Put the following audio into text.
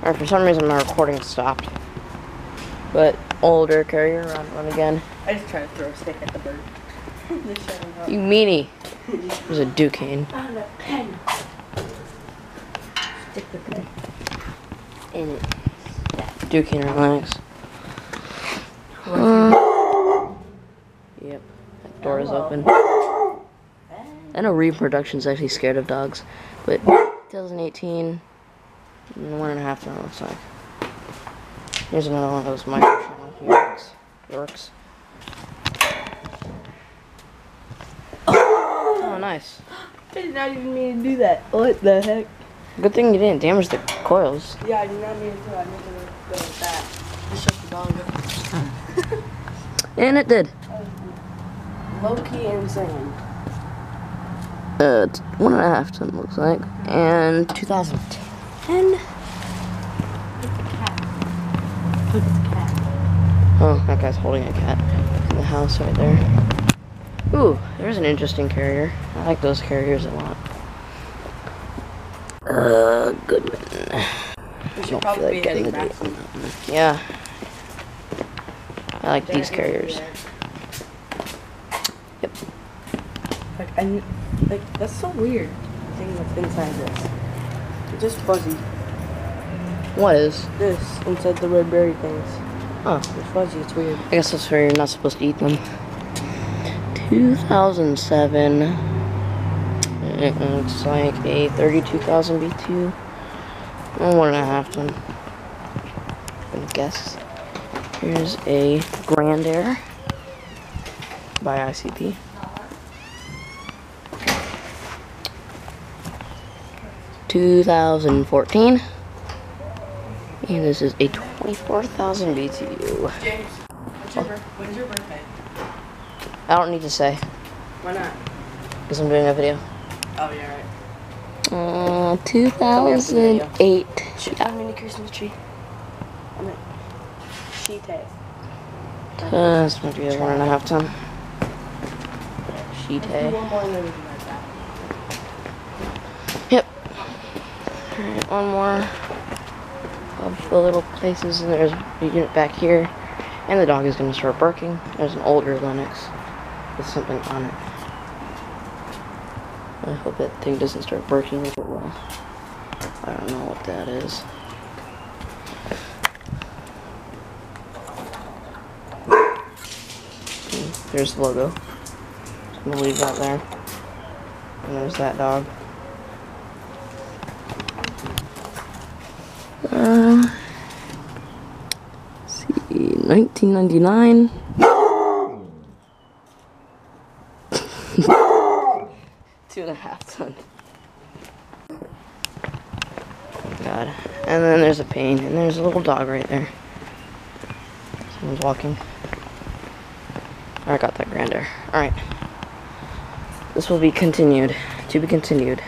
Alright, for some reason my recording stopped. But older carrier, run again. I just tried to throw a stick at the bird. You meanie. There's a Duquesne. I found a pen. Stick the pen in it. Duquesne, relax. Yep, that door is open. I know Reproduction's actually scared of dogs, but 2018, 1.5 ton looks like. Here's another one of those micro Yorks. Oh, nice. I did not even mean to do that. What the heck? Good thing you didn't damage the coils. Yeah, I did not mean to. I meant to go with that. Just shut the dog up. And it did. Low-key insane. It's 1.5 ton looks like, and 2010. Look at the cat. Look at the cat. Oh, that guy's holding a cat in the house right there. Ooh, there's an interesting carrier. I like those carriers a lot. Goodman. We should probably be heading back. Yeah. I like these carriers. Yep. Like, that's so weird. The thing that's inside this. It's just fuzzy. What is? This, inside the red berry things. Oh. It's fuzzy, it's weird. I guess that's where you're not supposed to eat them. 2007. It looks like a 32,000 B2. 1.5 ton. I'm gonna guess. Here's a Grand Air by ICP. (2014), and this is a 24,000 BTU. James, when's your birthday? I don't need to say. Why not? Because I'm doing a video. Oh, yeah, right. 2008. Should have a mini Christmas tree. I mean, sheet tape. This might be a 1.5 ton. Sheet hay. One more and then we can like that. Yep. Alright, one more of the little places, and there's a unit back here. And the dog is going to start barking. There's an older Lennox with something on it. I hope that thing doesn't start barking if it will. I don't know what that is. There's the logo. Just gonna leave that there. And there's that dog. Let's see, 1999. 2.5 ton. God. And then there's a pane, and there's a little dog right there. Someone's walking. I got that Grand Air. Alright. This will be continued. To be continued.